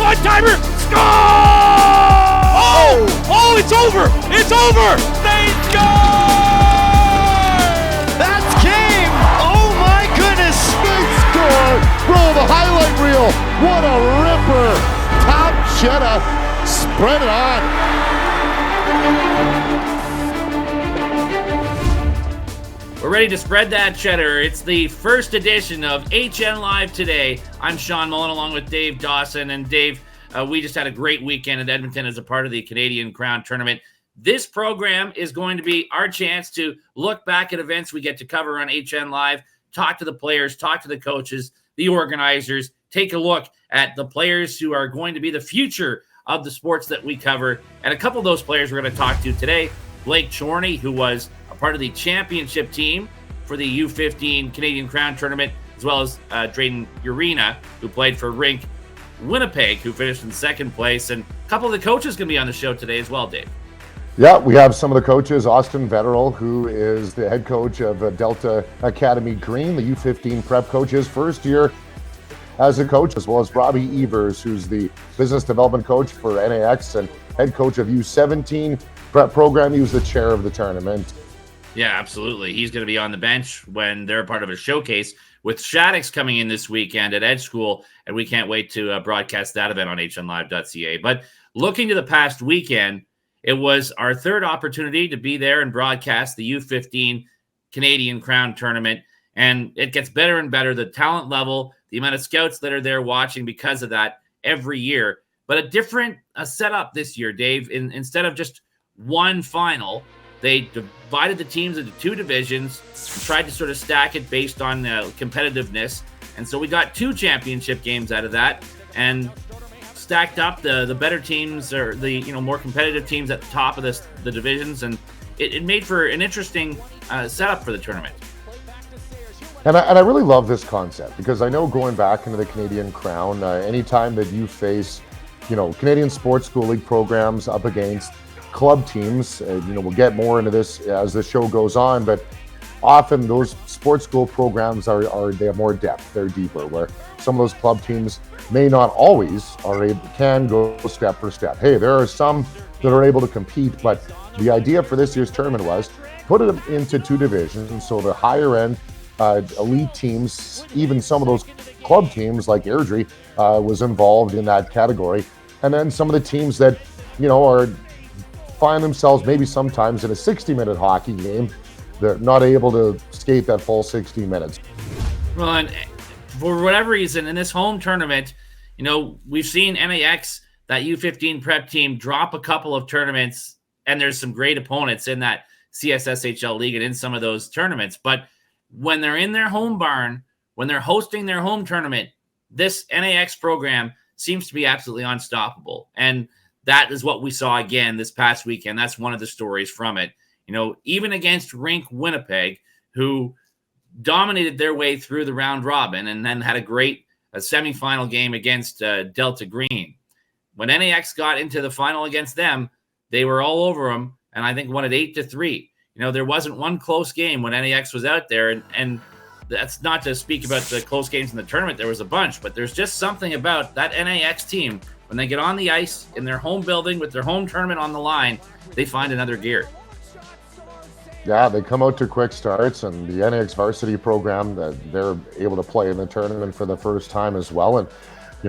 one-timer. Score! Oh, it's over. It's over. They score! That's game. Oh, my goodness. They score. Roll the highlight reel. What a ripper. Top Shattuck. Spread it on. We're ready to spread that cheddar. It's the first edition of HNLive Today. I'm Shawn Mullin along with Dave Dawson. And Dave, we just had a great weekend in Edmonton as a part of the Canadian Crown tournament. This program is going to be our chance to look back at events we get to cover on HNLive, talk to the players, talk to the coaches, the organizers, take a look at the players who are going to be the future of the sports that we cover. And a couple of those players we're going to talk to today. Blake Chorney, who was a part of the championship team for the U15 Canadian Crown tournament, as well as Drayden Urena, who played for Rink Winnipeg, who finished in second place. And a couple of the coaches going to be on the show today as well, Dave. Yeah, we have some of the coaches. Austin Vetterl, who is the head coach of Delta Academy Green, the U15 prep coach, his first year as a coach, as well as Robbie Evers, who's the business development coach for NAX and head coach of U17 prep program. He was the chair of the tournament. Yeah, absolutely. He's going to be on the bench when they're part of a showcase with Shattuck's coming in this weekend at Edge School, and we can't wait to broadcast that event on hnlive.ca. But looking to the past weekend, it was our third opportunity to be there and broadcast the U15 Canadian Crown tournament, and it gets better and better. The talent level, the amount of scouts that are there watching because of that every year, but a different setup this year, Dave. Instead of just one final, they divided the teams into two divisions, tried to sort of stack it based on competitiveness. And so we got two championship games out of that and stacked up the better teams, or the more competitive teams at the top of the divisions. And it made for an interesting setup for the tournament. And I really love this concept, because I know going back into the Canadian Crown, anytime that you face, Canadian Sports School League programs up against club teams, we'll get more into this as the show goes on, but often those sports school programs they have more depth, they're deeper, where some of those club teams may not always can go step for step. Hey, there are some that are able to compete, but the idea for this year's tournament was put it into two divisions, so the higher end elite teams, even some of those club teams like Airdrie was involved in that category, and then some of the teams that find themselves maybe sometimes in a 60-minute hockey game, they're not able to skate that full 60 minutes. Well, and for whatever reason, in this home tournament, we've seen NAX, that U15 prep team, drop a couple of tournaments, and there's some great opponents in that CSSHL league and in some of those tournaments. But when they're in their home barn, when they're hosting their home tournament, this NAX program seems to be absolutely unstoppable. And that is what we saw again this past weekend. That's one of the stories from it. Even against Rink Winnipeg, who dominated their way through the round robin and then had a great semifinal game against Delta Green. When NAX got into the final against them, they were all over them, and I think won it 8-3. There wasn't one close game when NAX was out there, and that's not to speak about the close games in the tournament. There was a bunch, but there's just something about that NAX team. When they get on the ice in their home building with their home tournament on the line, they find another gear. Yeah, they come out to quick starts, and the NAX varsity program, that they're able to play in the tournament for the first time as well. And,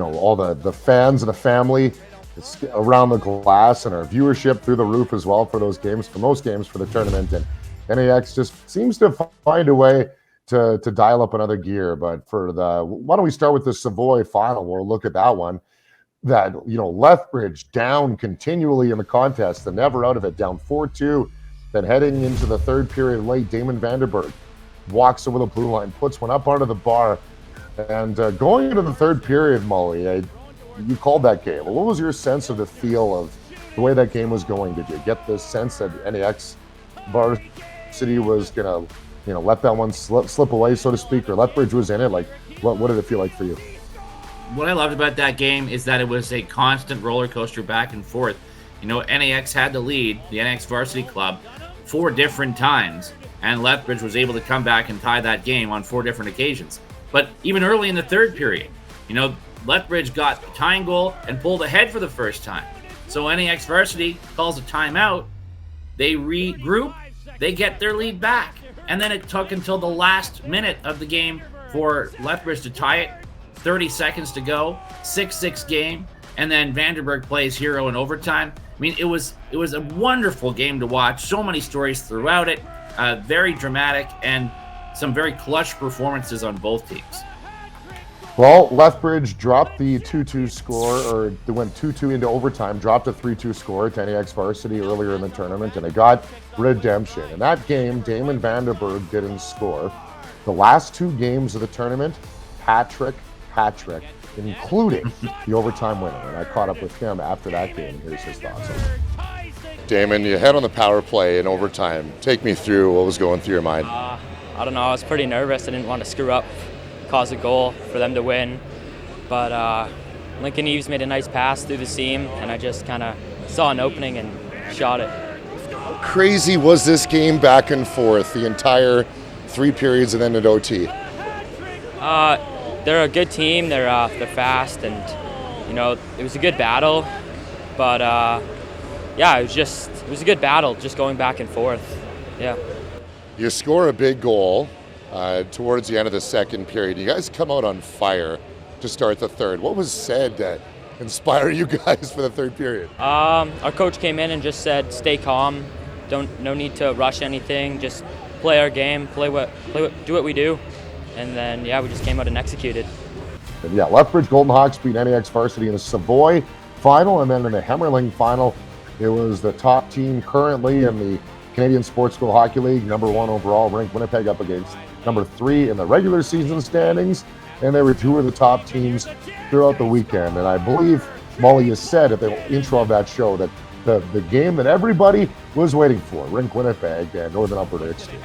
all the fans and the family around the glass, and our viewership through the roof as well for those games, for most games for the tournament. And NAX just seems to find a way to dial up another gear. But why don't we start with the Seavoy final? We'll look at that one. That, Lethbridge down continually in the contest and never out of it, down 4-2. Then heading into the third period late, Damon Vanderberg walks over the blue line, puts one up onto the bar. And going into the third period, Molly, you called that game. What was your sense of the feel of the way that game was going? Did you get the sense that NAX varsity was going to, let that one slip away, so to speak, or Lethbridge was in it? Like, what did it feel like for you? What I loved about that game is that it was a constant roller coaster back and forth. NAX had the lead, the NAX varsity club, 4 different times, and Lethbridge was able to come back and tie that game on 4 different occasions. But even early in the third period, Lethbridge got the tying goal and pulled ahead for the first time. So NAX varsity calls a timeout. They regroup. They get their lead back. And then it took until the last minute of the game for Lethbridge to tie it. 30 seconds to go. 6-6 game. And then Vanderburg plays hero in overtime. I mean, it was a wonderful game to watch. So many stories throughout it. Very dramatic and some very clutch performances on both teams. Well, Lethbridge dropped the 2-2 score, or they went 2-2 into overtime, dropped a 3-2 score to NAX varsity earlier in the tournament, and it got redemption. In that game, Damon Vanderburg didn't score. The last 2 games of the tournament, Patrick, including the overtime winner. And I caught up with him after that game. Here's his thoughts on it. Damon, you had on the power play in overtime. Take me through what was going through your mind. I don't know. I was pretty nervous. I didn't want to screw up, cause a goal for them to win. But Lincoln Eves made a nice pass through the seam, and I just kind of saw an opening and shot it. How crazy was this game back and forth, the entire 3 periods and then at OT? They're a good team. They're fast, and it was a good battle. But it was a good battle, just going back and forth. Yeah. You score a big goal towards the end of the second period. You guys come out on fire to start the third. What was said that inspired you guys for the third period? Our coach came in and just said, "Stay calm. No need to rush anything. Just play our game. Do what we do." And then, we just came out and executed. And Lethbridge Golden Hawks beat NAX varsity in the Seavoy final, and then in the Hemmerling final, it was the top team currently in the Canadian Sports School Hockey League, number 1 overall, ranked Winnipeg up against number 3 in the regular season standings, and they were 2 of the top teams throughout the weekend. And I believe Molly has said at the intro of that show that the game that everybody was waiting for, Rink Winnipeg and Northern Alberta Exchange.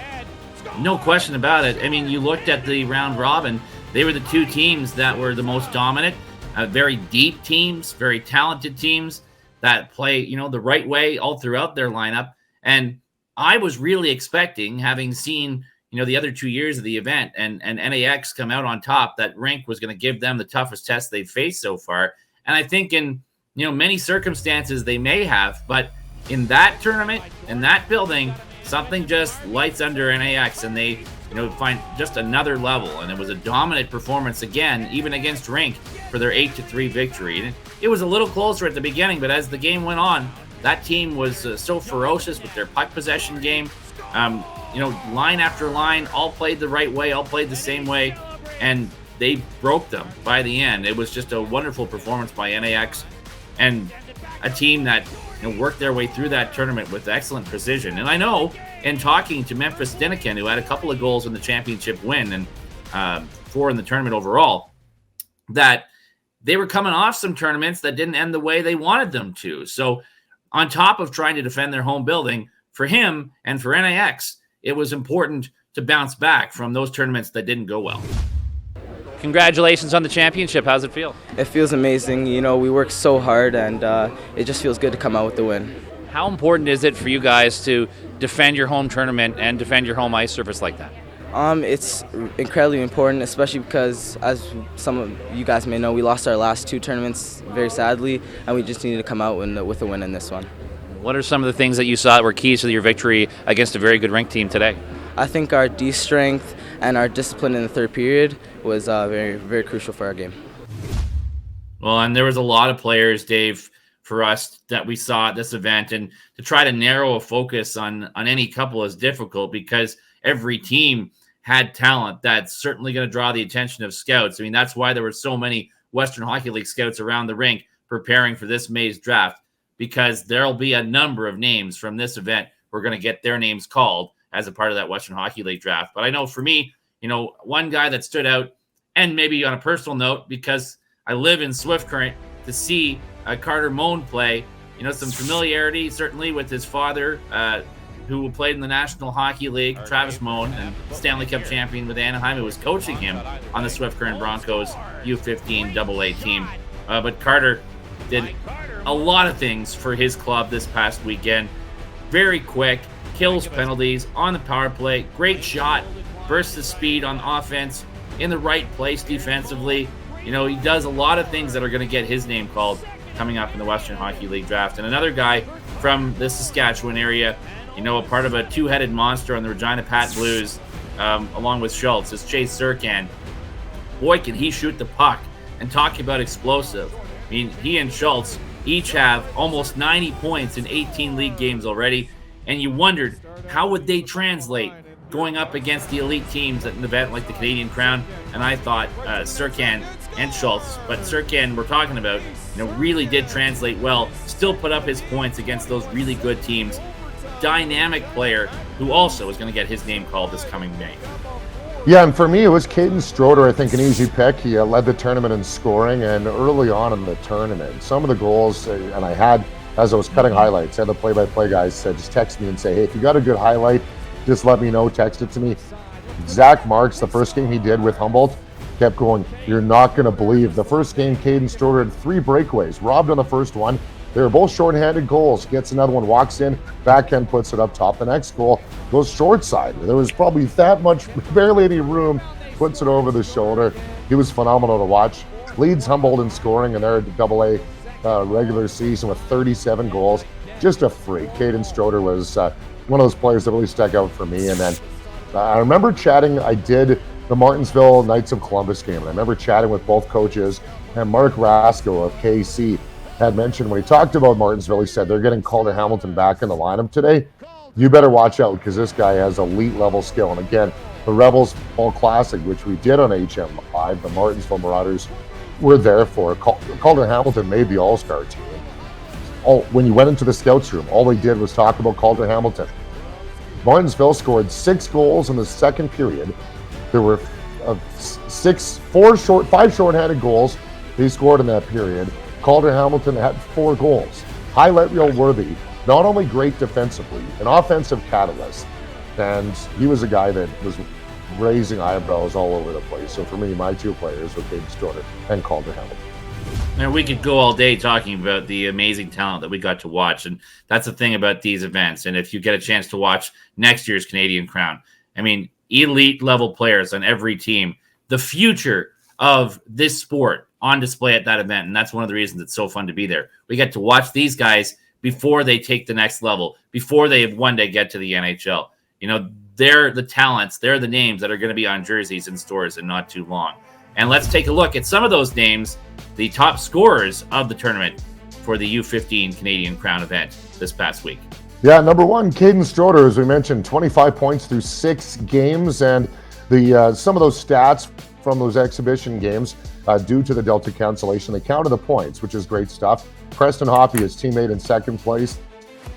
No question about it. I mean, you looked at the round robin. They were the 2 teams that were the most dominant, very deep teams, very talented teams that play, the right way all throughout their lineup. And I was really expecting, having seen, the other 2 years of the event and NAX come out on top, that Rink was going to give them the toughest test they've faced so far. And I think in, many circumstances they may have, but in that tournament, in that building, something just lights under NAX, and they, find just another level. And it was a dominant performance again, even against Rink, for their 8-3 victory. And it was a little closer at the beginning, but as the game went on, that team was so ferocious with their puck possession game. Line after line, all played the right way, all played the same way, and they broke them by the end. It was just a wonderful performance by NAX, and a team that worked their way through that tournament with excellent precision. And I know, in talking to Memphis Dinikin, who had a couple of goals in the championship win and 4 in the tournament overall, that they were coming off some tournaments that didn't end the way they wanted them to. So on top of trying to defend their home building, for him and for NAX, it was important to bounce back from those tournaments that didn't go well. Congratulations on the championship. How's it feel? It feels amazing. We worked so hard, and it just feels good to come out with the win. How important is it for you guys to defend your home tournament and defend your home ice surface like that? It's incredibly important, especially because, as some of you guys may know, we lost our last 2 tournaments very sadly, and we just needed to come out with a win in this one. What are some of the things that you saw that were keys to your victory against a very good Rink team today? I think our D-strength and our discipline in the third period was very, very crucial for our game. Well, and there was a lot of players, Dave, for us that we saw at this event, and to try to narrow a focus on any couple is difficult because every team had talent that's certainly going to draw the attention of scouts. I mean, that's why there were so many Western Hockey League scouts around the rink preparing for this May's draft, because there'll be a number of names from this event who are going to get their names called as a part of that Western Hockey League draft. But I know for me, one guy that stood out, and maybe on a personal note, because I live in Swift Current, to see Carter Moan play, some familiarity certainly with his father, who played in the National Hockey League, Travis Moan, and Stanley Cup champion with Anaheim, who was coaching him on the Swift Current Broncos U15 AA team. But Carter did a lot of things for his club this past weekend. Very quick, kills penalties on the power play, great shot, bursts of speed on offense, in the right place defensively. You know, he does a lot of things that are going to get his name called coming up in the Western Hockey League draft. And another guy from the Saskatchewan area, you know, a part of a two-headed monster on the Regina Pat Blues, along with Schultz, is Chase Surkan. Boy, can he shoot the puck. And talking about explosive, I mean, he and Schultz each have almost 90 points in 18 league games already. And you wondered, how would they translate going up against the elite teams at an event like the Canadian Crown? And I thought Surkan and Schultz, but Surkan we're talking about, you know, really did translate well, still put up his points against those really good teams. Dynamic player who also is going to get his name called this coming May. Yeah, and for me, it was Caden Stroder, I think, an easy pick. He led the tournament in scoring, and early on in the tournament, some of the goals, and I had, as I was cutting highlights, I had the play-by-play guys said, just text me and say, hey, if you got a good highlight, just let me know, text it to me. Zach Marks, the first game he did with Humboldt, kept going, you're not going to believe. The first game, Caden Stroder had 3 breakaways, robbed on the first one. They were both short-handed goals. Gets another one, walks in, backhand puts it up top. The next goal goes short side. There was probably that much, barely any room, puts it over the shoulder. He was phenomenal to watch. Leads Humboldt in scoring in their AA regular season with 37 goals. Just a freak. Caden Stroder was one of those players that really stuck out for me. And then I remember chatting, I did the Martinsville Knights of Columbus game, and I remember chatting with both coaches, and Mark Rasko of KC had mentioned when he talked about Martinsville, he said they're getting Calder Hamilton back in the lineup today. You better watch out because this guy has elite level skill. And again, the Rebels Fall Classic, which we did on HNLive, the Martinsville Marauders were there for. Calder Hamilton made the All-Star team. When you went into the scouts room, all they did was talk about Calder Hamilton. Martinsville scored 6 goals in the second period. There were 5 short-handed goals they scored in that period. Calder Hamilton had 4 goals. Highlight reel worthy. Not only great defensively, an offensive catalyst. And he was a guy that was raising eyebrows all over the place. So for me, my 2 players were Caden Stroder and Calder Hamilton. And we could go all day talking about the amazing talent that we got to watch. And that's the thing about these events. And if you get a chance to watch next year's Canadian Crown, I mean, elite level players on every team, the future of this sport on display at that event. And that's one of the reasons it's so fun to be there. We get to watch these guys before they take the next level, before they one day get to the NHL. You know, they're the talents, they're the names that are going to be on jerseys in stores in not too long. And let's take a look at some of those names, the top scorers of the tournament for the U15 Canadian Crown event this past week. Yeah, number 1, Caden Stroder, as we mentioned, 25 points through 6 games. And the some of those stats from those exhibition games, due to the Delta cancellation, they counted the points, which is great stuff. Preston Hoppy, his teammate, in second place,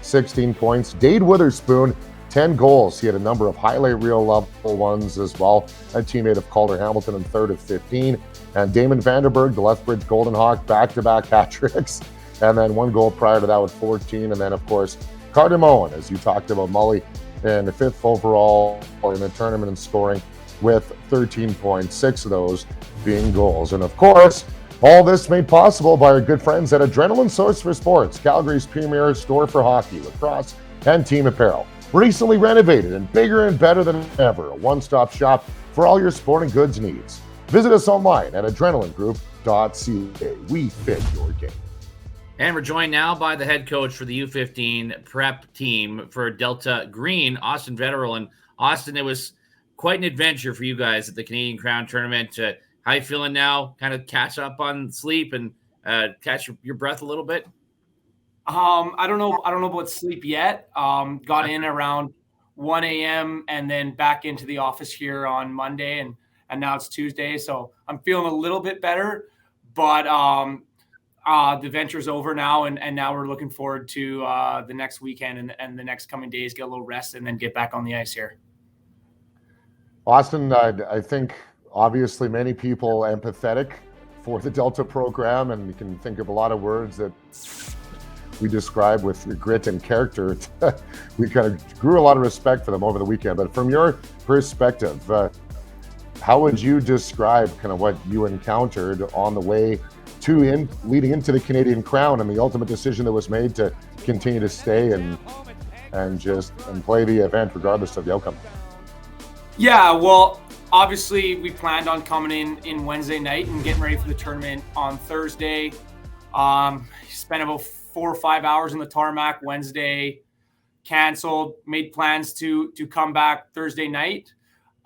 16 points. Dade Witherspoon, 10 goals. He had a number of highlight reel level ones as well. A teammate of Calder Hamilton in third of 15. And Damon Vanderberg, the Lethbridge Golden Hawk, back-to-back hat tricks. And then 1 goal prior to that with 14. And then, of course, Carter Moen, as you talked about, Mullin, in the 5th overall in the tournament in scoring with 13 points, 6 of those being goals. And, of course, all this made possible by our good friends at Adrenaline Source for Sports, Calgary's premier store for hockey, lacrosse, and team apparel. Recently renovated and bigger and better than ever, a one-stop shop for all your sporting goods needs. Visit us online at adrenalinegroup.ca. We fit your game. And we're joined now by the head coach for the U15 prep team for Delta Green, Austin Vetterl. And Austin, it was quite an adventure for you guys at the Canadian Crown tournament. How you feeling now? Kind of catch up on sleep and catch your breath a little bit? I don't know about sleep yet. Got in around 1 a.m. and then back into the office here on Monday, and now it's Tuesday. So I'm feeling a little bit better, but the venture's over now, and now we're looking forward to the next weekend and the next coming days, get a little rest, and then get back on the ice here. Austin, I think obviously many people empathetic for the Delta program, and you can think of a lot of words that we describe with grit and character. We kind of grew a lot of respect for them over the weekend. But from your perspective, how would you describe kind of what you encountered on the way to leading into the Canadian Crown and the ultimate decision that was made to continue to stay and play the event regardless of the outcome? Yeah, well, obviously we planned on coming in Wednesday night and getting ready for the tournament on Thursday. Spent about 4 or 5 hours in the tarmac Wednesday, canceled, made plans to come back Thursday night.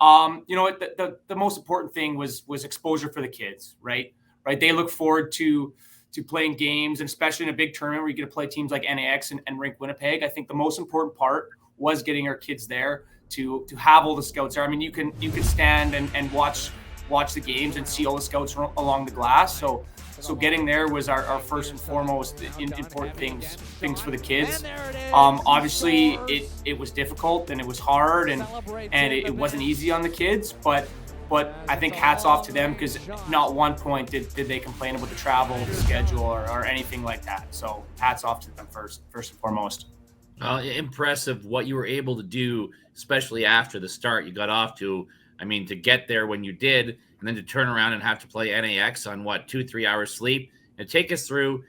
The most important thing was exposure for the kids, right? They look forward to playing games, and especially in a big tournament where you get to play teams like NAX and Rink Winnipeg. I think the most important part was getting our kids there to have all the scouts there. I mean, you can stand and watch the games and see all the scouts along the glass. So getting there was our first and foremost important things for the kids. Obviously, it was difficult and it was hard and it wasn't easy on the kids, but I think hats off to them, because not one point did they complain about the travel, the schedule, or anything like that. So hats off to them first and foremost. Impressive what you were able to do, especially after the start you got off to. I mean, to get there when you did, and then to turn around and have to play NAX on 2-3 hours sleep. And take us through,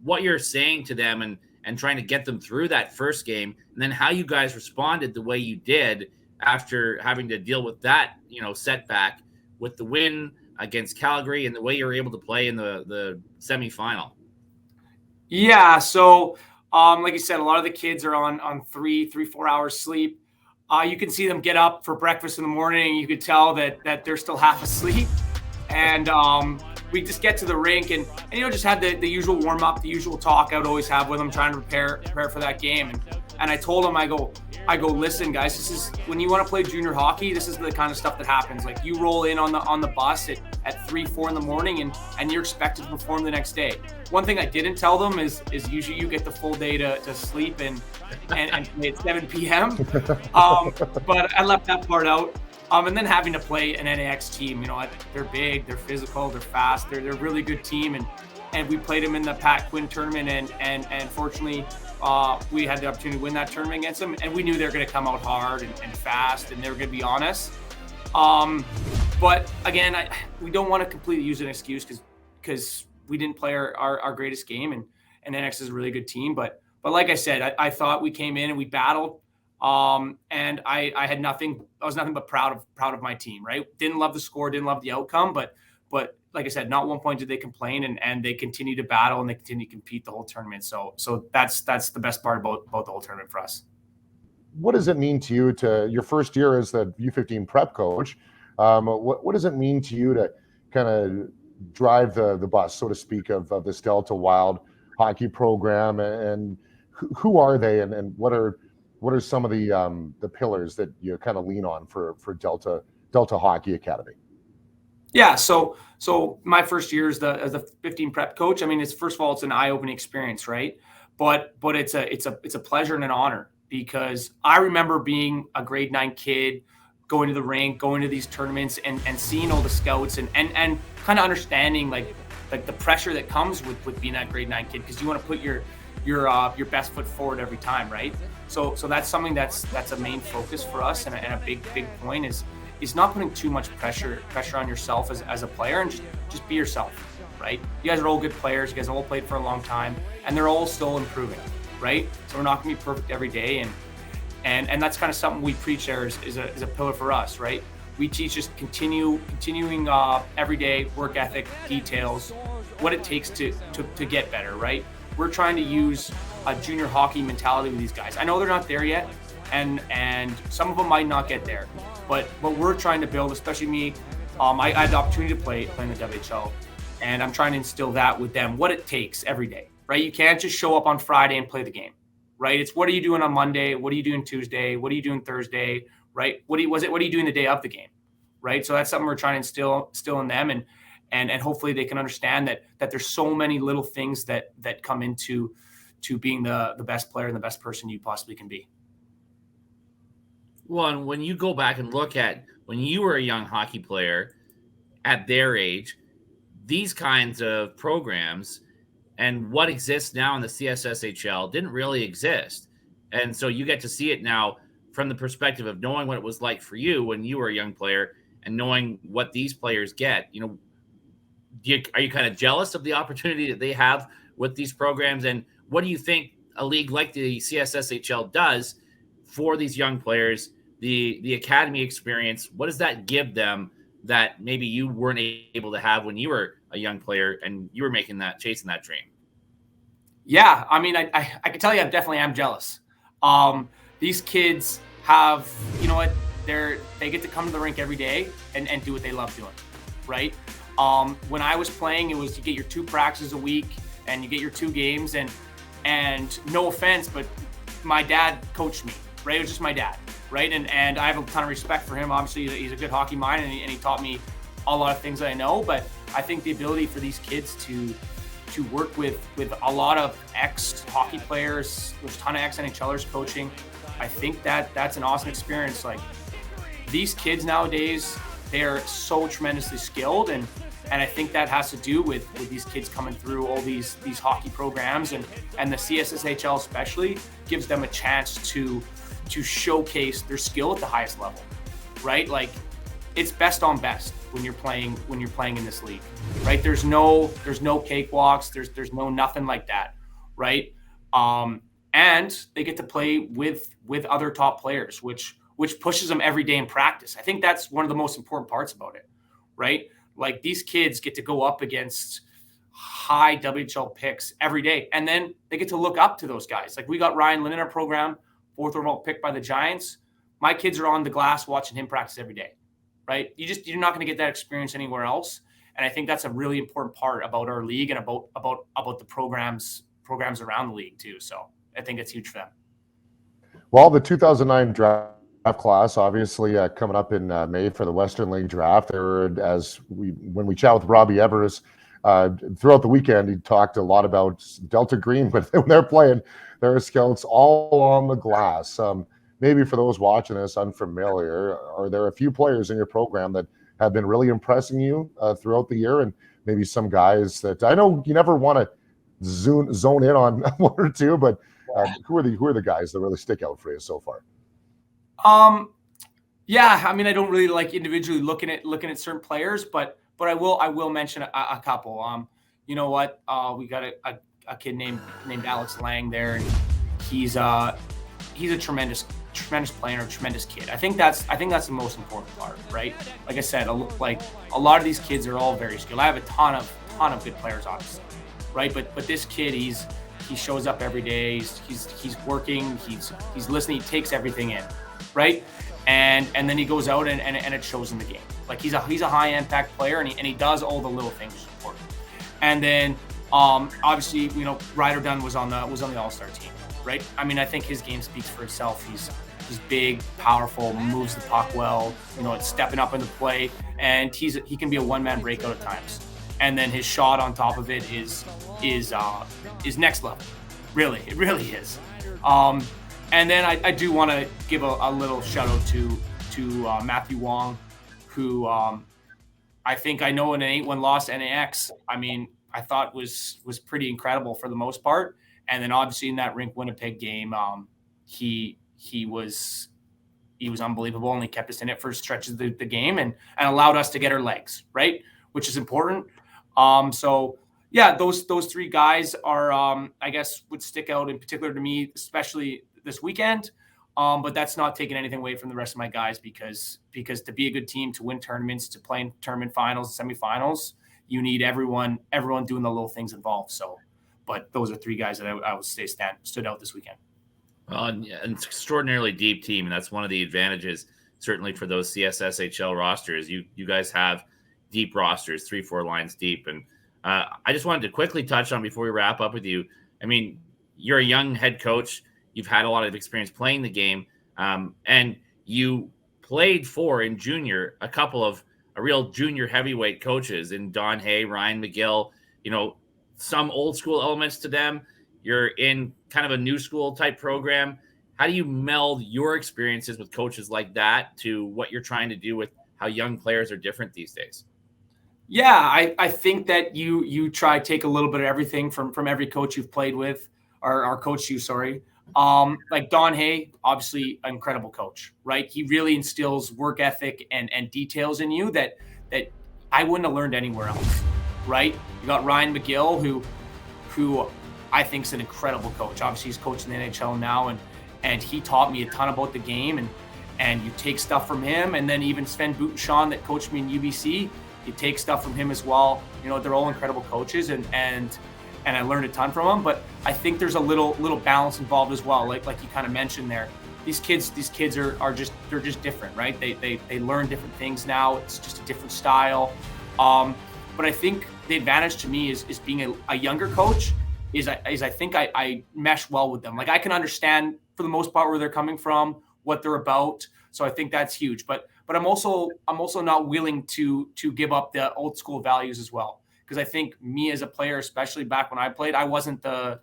what you're saying to them and trying to get them through that first game, and then how you guys responded the way you did after having to deal with that, setback with the win against Calgary and the way you were able to play in the semifinal. Yeah. So, like you said, a lot of the kids are on 3-4 hours sleep. You can see them get up for breakfast in the morning. You could tell that they're still half asleep. And we just get to the rink and just have the usual warm up, the usual talk I would always have with them, trying to prepare for that game. And I told them, I go, listen, guys, this is when you want to play junior hockey. This is the kind of stuff that happens. Like, you roll in on the bus at 3-4 in the morning, and you're expected to perform the next day. One thing I didn't tell them is usually you get the full day to sleep and play at 7 p.m. But I left that part out. And then having to play an NAX team, they're big, they're physical, they're fast, they're a really good team, and we played them in the Pat Quinn tournament, and fortunately, we had the opportunity to win that tournament against them, and we knew they were going to come out hard and fast, and they were going to be honest. But again, we don't want to completely use an excuse because we didn't play our greatest game, and NX is a really good team. But like I said, I thought we came in and we battled. And I was nothing but proud of my team, right? Didn't love the score, didn't love the outcome, but like I said, not one point did they complain, and they continue to battle and they continue to compete the whole tournament. So that's the best part about the whole tournament for us. What does it mean to you, to your first year as the U15 prep coach? What does it mean to you to kind of drive the bus, so to speak, of this Delta Wild hockey program, and who are they, and what are some of the pillars that you kind of lean on for Delta Hockey Academy? Yeah, so my first year as a 15 prep coach, I mean, first of all, it's an eye-opening experience, right? But it's a pleasure and an honor, because I remember being a grade 9 kid, going to the rink, going to these tournaments, and seeing all the scouts and kind of understanding like the pressure that comes with being that grade 9 kid, because you want to put your best foot forward every time, right? So that's something that's a main focus for us, and a big point is not putting too much pressure on yourself as a player, and just be yourself, right? You guys are all good players. You guys all played for a long time, and they're all still improving, right? So we're not going to be perfect every day, and that's kind of something we preach there is a pillar for us, right? We teach just continuing everyday work ethic, details, what it takes to get better, right? We're trying to use a junior hockey mentality with these guys. I know they're not there yet, and some of them might not get there, but we're trying to build, especially me. I had the opportunity to play in the WHL, and I'm trying to instill that with them, what it takes every day, right? You can't just show up on Friday and play the game, right? It's what are you doing on Monday? What are you doing Tuesday? What are you doing Thursday, right? What are you doing the day of the game, right? So that's something we're trying to instill in them, and hopefully they can understand that there's so many little things that come into being the best player and the best person you possibly can be. Well, and when you go back and look at when you were a young hockey player at their age, these kinds of programs and what exists now in the CSSHL didn't really exist. And so you get to see it now from the perspective of knowing what it was like for you when you were a young player and knowing what these players get. Are you kind of jealous of the opportunity that they have with these programs? And what do you think a league like the CSSHL does for these young players the academy experience, what does that give them that maybe you weren't able to have when you were a young player and you were chasing that dream? Yeah, I mean, I can tell you, I definitely am jealous. These kids have, you know what, they get to come to the rink every day and do what they love doing, right? When I was playing, it was you get your 2 practices a week and you get your 2 games, and no offense, but my dad coached me, right? It was just my dad, right? And I have a ton of respect for him. Obviously, he's a good hockey mind, and he taught me a lot of things that I know. But I think the ability for these kids to work with a lot of ex-hockey players, there's a ton of ex-NHLers coaching, I think that's an awesome experience. Like, these kids nowadays, they are so tremendously skilled, and I think that has to do with these kids coming through all these hockey programs, and the CSSHL especially gives them a chance to showcase their skill at the highest level, right? Like, it's best on best when you're playing in this league, right? There's no cakewalks, there's no nothing like that, right? And they get to play with other top players, which pushes them every day in practice. I think that's one of the most important parts about it, right? Like, these kids get to go up against high WHL picks every day, and then they get to look up to those guys. Like, we got Ryan Lynn in our program, 4th overall pick by the Giants. My kids are on the glass watching him practice every day, right? You're not going to get that experience anywhere else. And I think that's a really important part about our league and about the programs around the league too. So I think it's huge for them. Well, the 2009 draft class, obviously coming up in May for the Western League draft. There were, when we chat with Robbie Evers throughout the weekend, he talked a lot about Delta Green, but when they're playing, their scouts all on the glass. Maybe for those watching this unfamiliar, are there a few players in your program that have been really impressing you throughout the year, and maybe some guys that I know you never want to zone in on one or two, but who are the guys that really stick out for you so far? Yeah, I mean, I don't really like individually looking at certain players, but I will mention a couple. You know what? We got a kid named Alex Lang there, and he's a tremendous player, a tremendous kid. I think that's the most important part, right? Like I said, a lot of these kids are all very skilled. I have a ton of good players, obviously, right? But this kid, he shows up every day. He's working. He's listening. He takes everything in, right? And then he goes out and it shows in the game. Like, he's a high impact player, and he does all the little things which is important. And then obviously, you know, Ryder Dunn was on the All-Star team, right? I mean, I think his game speaks for itself. He's big, powerful, moves the puck well, you know, it's stepping up into play, and he can be a one-man breakout at times. And then his shot on top of it is next level. Really, it really is. And then I do want to give a little shout out to Matthew Wong, who I think I know in an 8-1 loss to NAX, I mean, I thought was pretty incredible for the most part. And then obviously in that Rink Winnipeg game, he was unbelievable, and he kept us in it for stretches of the game and allowed us to get our legs, right? Which is important. So yeah, those 3 guys are, I guess, would stick out in particular to me, especially this weekend. But that's not taking anything away from the rest of my guys, because to be a good team, to win tournaments, to play in tournament finals, semifinals, you need everyone doing the little things involved. So, but those are 3 guys that I would say stood out this weekend. Well, and it's an extraordinarily deep team, and that's one of the advantages, certainly for those CSSHL rosters. You guys have deep rosters, 3-4 lines deep. And I just wanted to quickly touch on, before we wrap up with you, I mean, you're a young head coach. You've had a lot of experience playing the game, and you played for, in junior, a real junior heavyweight coaches in Don Hay, Ryan McGill, you know, some old school elements to them. You're in kind of a new school type program. How do you meld your experiences with coaches like that to what you're trying to do with how young players are different these days? Yeah, I think that you try to take a little bit of everything from every coach you've played with, or coached you, sorry. Like Don Hay, obviously an incredible coach, right? He really instills work ethic and details in you that I wouldn't have learned anywhere else, right? You got Ryan McGill, who I think is an incredible coach. Obviously, he's coaching the NHL now, and he taught me a ton about the game, and you take stuff from him, and then even Sven Boot and Shawn that coached me in UBC, you take stuff from him as well. You know, they're all incredible coaches, and I learned a ton from them. But I think there's a little balance involved as well, like you kind of mentioned there. These kids are just different, right? They learn different things now. It's just a different style. But I think the advantage to me is being a younger coach is I think I mesh well with them. Like, I can understand for the most part where they're coming from, what they're about. So I think that's huge. But I'm also not willing to give up the old school values as well. Because I think me as a player, especially back when I played, I wasn't the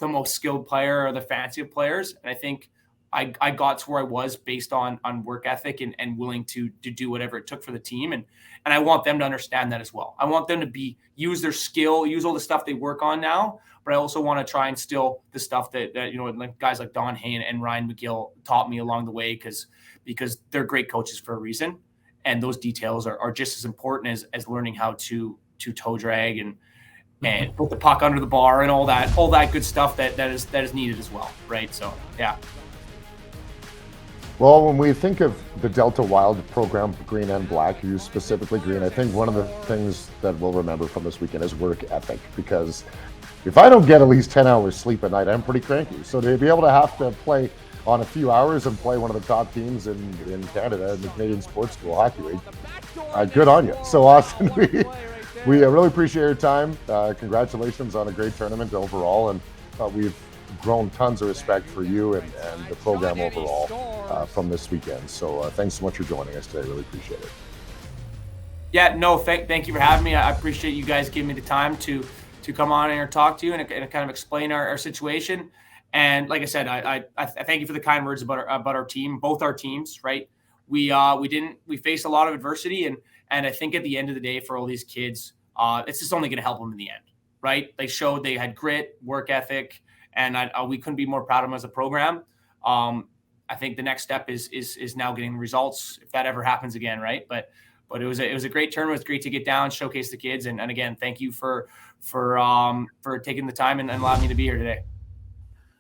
most skilled player or the fanciest of players. And I think I got to where I was based on work ethic and willing to do whatever it took for the team. And I want them to understand that as well. I want them to use their skill, use all the stuff they work on now, but I also want to try and still the stuff that you know, like guys like Don Hay and Ryan McGill taught me along the way, because they're great coaches for a reason. And those details are just as important as learning how to toe drag and put the puck under the bar and all that good stuff that is needed as well. Right. So, yeah. Well, when we think of the Delta Wild program, green and black, you use specifically green, I think one of the things that we'll remember from this weekend is work ethic, because if I don't get at least 10 hours sleep at night, I'm pretty cranky. So to be able to have to play on a few hours and play one of the top teams in Canada in the Canadian Sports School Hockey League, good on you. So Austin, we really appreciate your time. Congratulations on a great tournament overall, and we've grown tons of respect for you and the program overall from this weekend. So thanks so much for joining us today. Really appreciate it. Yeah, no, thank you for having me. I appreciate you guys giving me the time to come on and talk to you and kind of explain our situation. And like I said, I thank you for the kind words about our team, both our teams, right? We faced a lot of adversity, and I think at the end of the day, for all these kids, it's just only going to help them in the end, right? They showed they had grit, work ethic, and we couldn't be more proud of them as a program. I think the next step is now getting the results, if that ever happens again, right? But it was a great tournament. It was great to get down, showcase the kids, and again, thank you for taking the time and allowing me to be here today.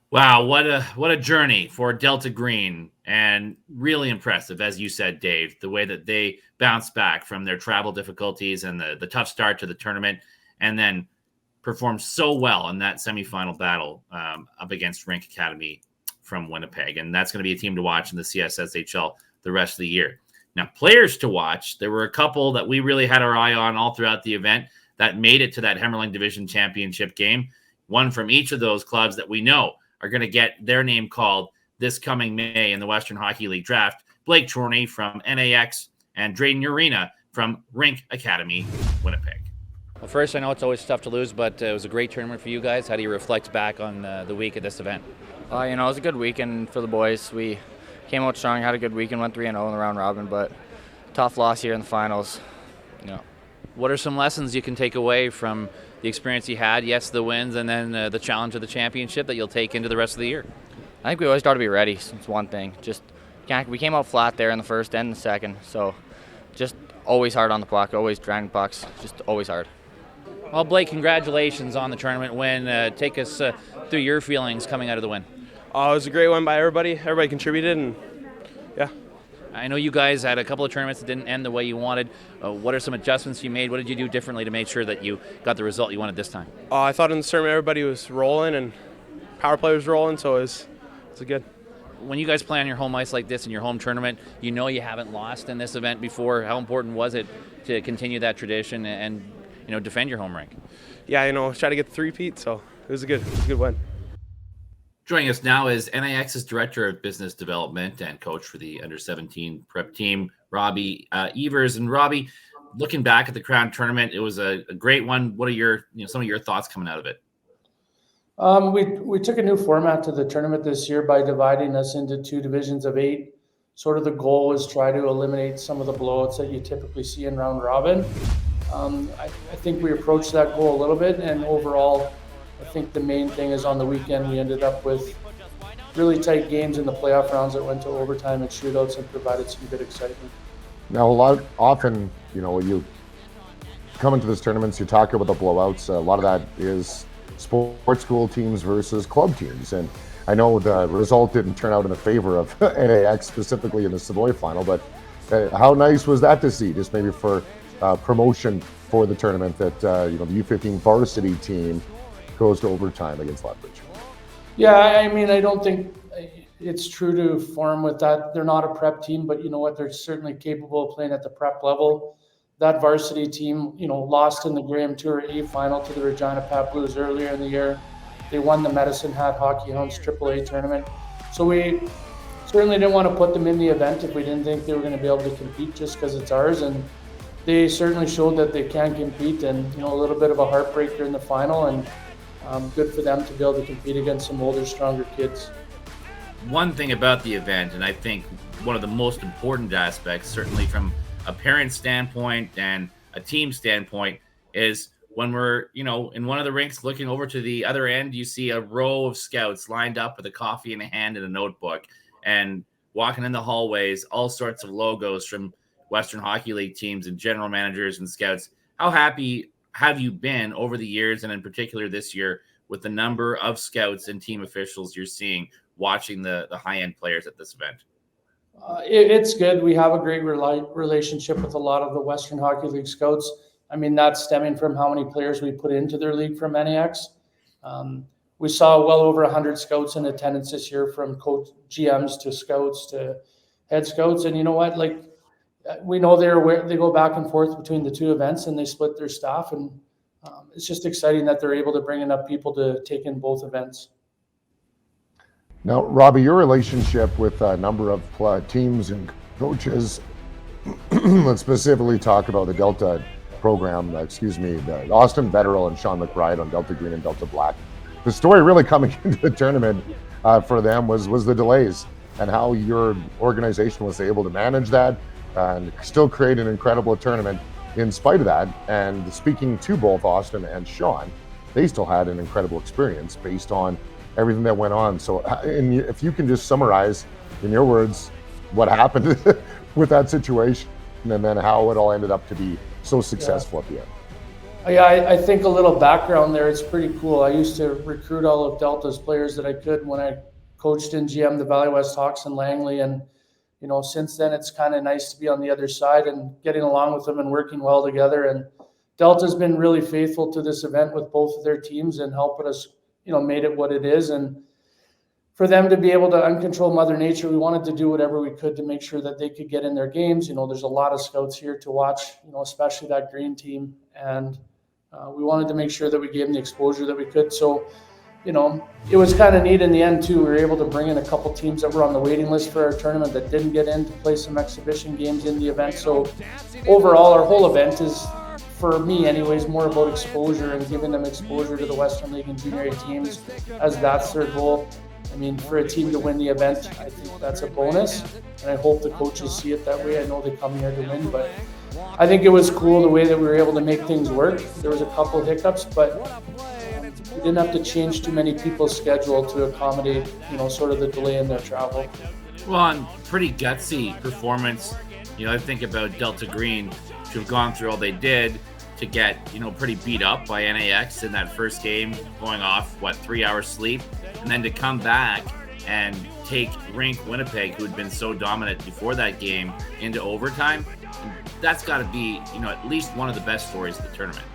Wow, what a journey for Delta Green, and really impressive, as you said, Dave, the way that they bounced back from their travel difficulties and the tough start to the tournament, and then performed so well in that semifinal battle up against Rink Academy from Winnipeg. And that's going to be a team to watch in the CSSHL the rest of the year. Now, players to watch, there were a couple that we really had our eye on all throughout the event that made it to that Hemmerling Division Championship game. One from each of those clubs that we know are going to get their name called this coming May in the Western Hockey League draft. Blake Chorney from NAX and Drayden Urena from Rink Academy, Winnipeg. Well, first, I know it's always tough to lose, but it was a great tournament for you guys. How do you reflect back on the week at this event? It was a good weekend for the boys. We came out strong, had a good weekend, went 3-0 in the round robin, but tough loss here in the finals. What are some lessons you can take away from the experience you had? Yes, the wins, and then the challenge of the championship that you'll take into the rest of the year. I think we always got to be ready. It's one thing. We came out flat there in the first and the second, so just always hard on the puck, always grinding pucks, just always hard. Well, Blake, congratulations on the tournament win. Take us through your feelings coming out of the win. It was a great win by everybody. Everybody contributed, and yeah. I know you guys had a couple of tournaments that didn't end the way you wanted. What are some adjustments you made? What did you do differently to make sure that you got the result you wanted this time? I thought in the tournament everybody was rolling and power play was rolling, so it was good. When you guys play on your home ice like this in your home tournament, you know you haven't lost in this event before. How important was it to continue that tradition and defend your home rink? Yeah, try to get the three-peat, so it was a good win. Joining us now is NAX's Director of Business Development and coach for the Under-17 prep team, Robbie Evers. And Robbie, looking back at the Crown tournament, it was a great one. What are some of your thoughts coming out of it? We took a new format to the tournament this year by dividing us into 2 divisions of 8. Sort of the goal was try to eliminate some of the blowouts that you typically see in round robin. I think we approached that goal a little bit, and overall, I think the main thing is on the weekend we ended up with really tight games in the playoff rounds that went to overtime and shootouts and provided some good excitement. Now, often, when you come into these tournaments, you talk about the blowouts. A lot of that is sports school teams versus club teams. And I know the result didn't turn out in the favor of NAX, specifically in the Seavoy final, but how nice was that to see, just maybe for promotion for the tournament, that the U15 varsity team goes to overtime against Lethbridge? Yeah, I mean, I don't think it's true to form with that. They're not a prep team, but you know what? They're certainly capable of playing at the prep level. That varsity team, lost in the Graham Tour A final to the Regina Pat Blues earlier in the year. They won the Medicine Hat Hockey Hounds AAA tournament. So we certainly didn't want to put them in the event if we didn't think they were going to be able to compete just because it's ours. And they certainly showed that they can compete, and a little bit of a heartbreaker in the final, and good for them to be able to compete against some older, stronger kids. One thing about the event, and I think one of the most important aspects, certainly from a parent standpoint and a team standpoint, is when we're, in one of the rinks looking over to the other end, you see a row of scouts lined up with a coffee in a hand and a notebook, and walking in the hallways, all sorts of logos from Western Hockey League teams and general managers and scouts. How happy have you been over the years, and in particular this year, with the number of scouts and team officials you're seeing watching the high-end players at this event? It's good. We have a great relationship with a lot of the Western Hockey League scouts. I mean, that's stemming from how many players we put into their league from NAX. We saw well over 100 scouts in attendance this year, from coach GMs to scouts to head scouts. And you know what? Like, we know they go back and forth between the two events, and they split their staff. And it's just exciting that they're able to bring enough people to take in both events. Now, Robbie, your relationship with a number of teams and coaches, let's specifically talk about the Delta program, the Austin Vetterell and Shawn McBride on Delta Green and Delta Black. The story really coming into the tournament for them was the delays, and how your organization was able to manage that and still create an incredible tournament in spite of that. And speaking to both Austin and Shawn, they still had an incredible experience based on everything that went on. So if you can just summarize in your words what happened with that situation, and then how it all ended up to be so successful at the end. Yeah, I think a little background there, it's pretty cool. I used to recruit all of Delta's players that I could when I coached in GM the Valley West Hawks in Langley. And, since then it's kind of nice to be on the other side and getting along with them and working well together. And Delta's been really faithful to this event with both of their teams and helping us, made it what it is. And for them to be able to uncontrol Mother Nature, we wanted to do whatever we could to make sure that they could get in their games. There's a lot of scouts here to watch, especially that green team. And we wanted to make sure that we gave them the exposure that we could. So, it was kind of neat in the end too. We were able to bring in a couple teams that were on the waiting list for our tournament that didn't get in to play some exhibition games in the event. So overall, our whole event is, for me anyways, more about exposure and giving them exposure to the Western League and Junior A teams, as that's their goal. I mean, for a team to win the event, I think that's a bonus, and I hope the coaches see it that way. I know they come here to win, but I think it was cool the way that we were able to make things work. There was a couple hiccups, but we didn't have to change too many people's schedule to accommodate, sort of the delay in their travel. Well, and pretty gutsy performance. I think about Delta Green to have gone through all they did to get, pretty beat up by NAX in that first game, going off, 3 hours sleep, and then to come back and take Rink Winnipeg, who had been so dominant before that game, into overtime. That's got to be, at least one of the best stories of the tournament.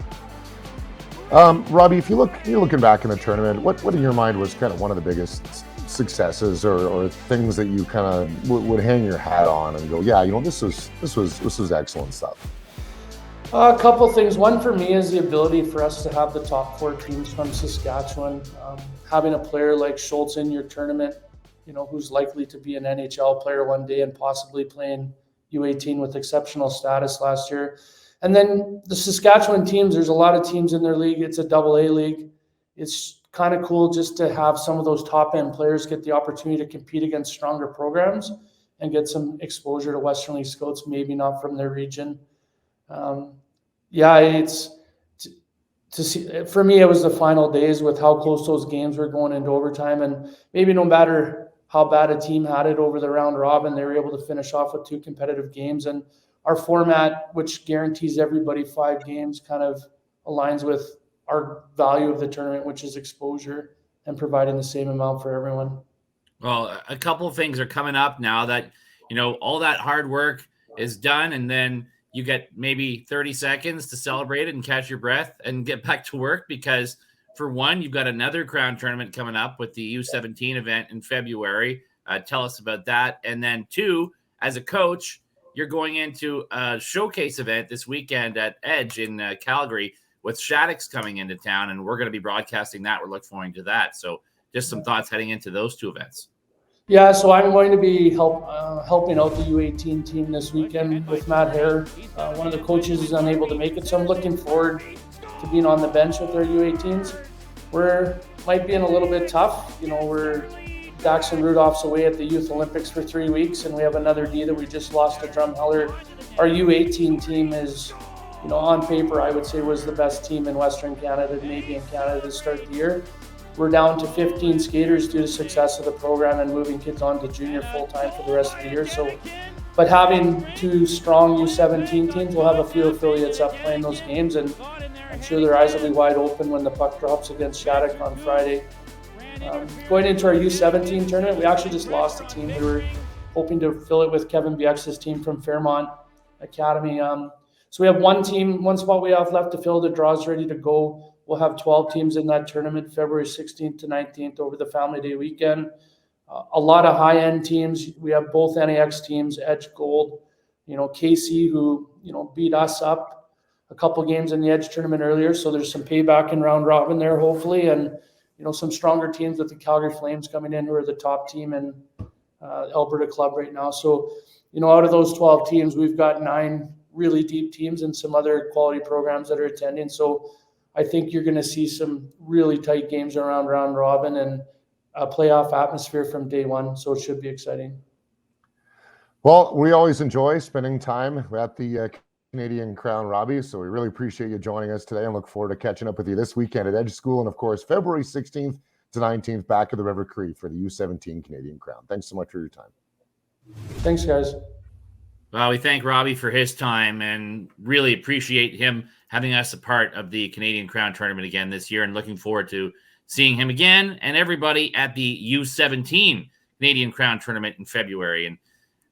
Robbie, if you're looking back in the tournament, what in your mind was kind of one of the biggest successes or things that you kind of would hang your hat on and go, yeah, this was excellent stuff? A couple things. One for me is the ability for us to have the top 4 teams from Saskatchewan. Having a player like Schultz in your tournament, who's likely to be an NHL player one day and possibly playing U18 with exceptional status last year. And then the Saskatchewan teams, there's a lot of teams in their league. It's a AA league. It's kind of cool just to have some of those top end players get the opportunity to compete against stronger programs and get some exposure to Western League scouts, maybe not from their region. It's to see. For me, it was the final days with how close those games were going into overtime, and maybe no matter how bad a team had it over the round robin, they were able to finish off with 2 competitive games. And our format, which guarantees everybody 5 games, kind of aligns with our value of the tournament, which is exposure and providing the same amount for everyone. Well, a couple of things are coming up now that, all that hard work is done, and then you get maybe 30 seconds to celebrate it and catch your breath and get back to work, because for one, you've got another Crown tournament coming up with the U17 event in February. Tell us about that. And then two, as a coach, you're going into a showcase event this weekend at Edge in Calgary with Shattuck's coming into town, and we're going to be broadcasting that. We're looking forward to that. So just some thoughts heading into those two events. Yeah, so I'm going to be helping out the U18 team this weekend with Matt Hare. One of the coaches is unable to make it, so I'm looking forward to being on the bench with our U18s. We're might be in a little bit tough. We're Daxon Rudolph's away at the Youth Olympics for 3 weeks, and we have another D that we just lost to Drumheller. Our U18 team is, on paper, I would say was the best team in Western Canada, maybe in Canada to start the year. We're down to 15 skaters due to success of the program and moving kids on to junior full-time for the rest of the year. So, but having two strong U17 teams, we'll have a few affiliates up playing those games, and I'm sure their eyes will be wide open when the puck drops against Shattuck on Friday. Going into our U17 tournament, we actually just lost a team. We were hoping to fill it with Kevin Biex's team from Fairmont Academy. So we have one spot we have left to fill. The draw's ready to go. We'll have 12 teams in that tournament, February 16th to 19th over the Family Day weekend. A lot of high-end teams. We have both NAX teams, Edge Gold, KC, who, beat us up a couple games in the Edge tournament earlier. So there's some payback in round robin there, hopefully. And, some stronger teams with the Calgary Flames coming in, who are the top team in Alberta club right now. So, out of those 12 teams, we've got 9 really deep teams and some other quality programs that are attending. So I think you're going to see some really tight games around round robin and a playoff atmosphere from day one. So it should be exciting. Well, we always enjoy spending time at the Canadian Crown, Robbie. So we really appreciate you joining us today and look forward to catching up with you this weekend at Edge School. And of course, February 16th to 19th back at the River Cree for the U17 Canadian Crown. Thanks so much for your time. Thanks, guys. Well, we thank Robbie for his time and really appreciate him having us a part of the Canadian Crown tournament again this year, and looking forward to seeing him again and everybody at the U17 Canadian Crown tournament in February. And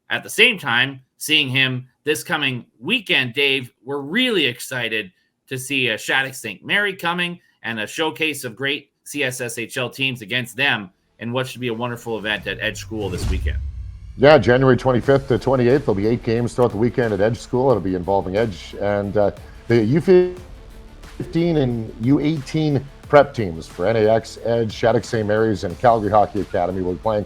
at the same time, seeing him this coming weekend, Dave, we're really excited to see Shattuck St. Mary coming and a showcase of great CSSHL teams against them in what should be a wonderful event at Edge School this weekend. Yeah, January 25th to 28th, there'll be 8 games throughout the weekend at Edge School. It'll be involving Edge and the U15 and U18 prep teams for NAX, Edge, Shattuck St. Mary's, and Calgary Hockey Academy. We'll be playing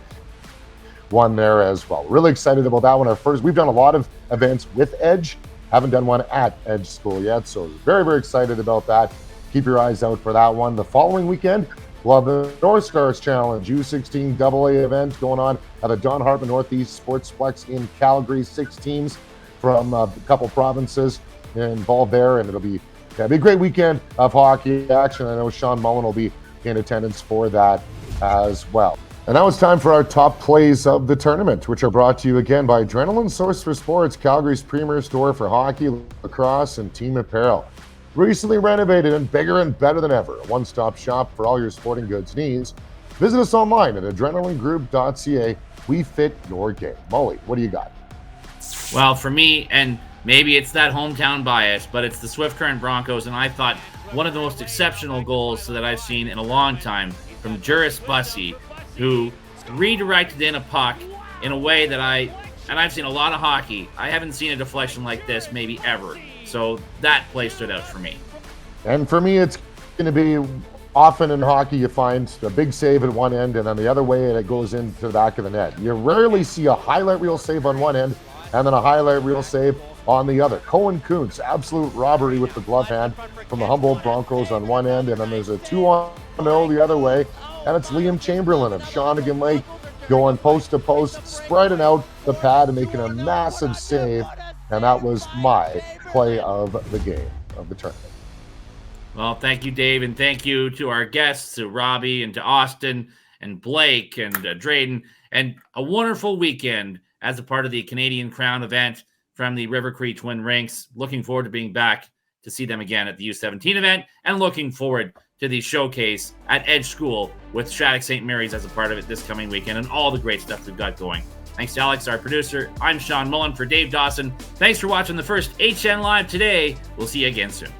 one there as well. Really excited about that one. We've done a lot of events with Edge, haven't done one at Edge School yet, so very, very excited about that. Keep your eyes out for that one. The following weekend, we'll have the North Stars Challenge U16 AA event going on at the Don Hartman Northeast Sportsplex in Calgary. 6 teams from a couple provinces involved there, and it'll be a great weekend of hockey action. I know Shawn Mullin will be in attendance for that as well. And now it's time for our top plays of the tournament, which are brought to you again by Adrenaline Source for Sports, Calgary's premier store for hockey, lacrosse, and team apparel. Recently renovated and bigger and better than ever. A one-stop shop for all your sporting goods needs. Visit us online at adrenalinegroup.ca. We fit your game. Molly, what do you got? Well, for me, and maybe it's that hometown bias, but it's the Swift Current Broncos, and I thought one of the most exceptional goals that I've seen in a long time from Juris Bussey, who redirected in a puck in a way that I've seen a lot of hockey. I haven't seen a deflection like this maybe ever. So that play stood out for me. And for me, it's going to be often in hockey, you find a big save at one end, and then the other way it goes into the back of the net. You rarely see a highlight reel save on one end and then a highlight reel save on the other. Cohen Kuntz, absolute robbery with the glove hand from the Humboldt Broncos on one end, and then there's a 2-on-0 the other way, and it's Liam Chamberlain of Shawnigan Lake going post to post, spreading out the pad and making a massive save, and that was my play of the game, of the tournament. Well, thank you, Dave, and thank you to our guests, to Robbie and to Austin and Blake and Drayden, and a wonderful weekend as a part of the Canadian Crown event from the River Cree Twin Rinks. Looking forward to being back to see them again at the U17 event, and looking forward to the showcase at Edge School with Shattuck St. Mary's as a part of it this coming weekend, and all the great stuff we've got going. Thanks to Alex, our producer. I'm Shawn Mullin for Dave Dawson. Thanks for watching the first HN Live Today. We'll see you again soon.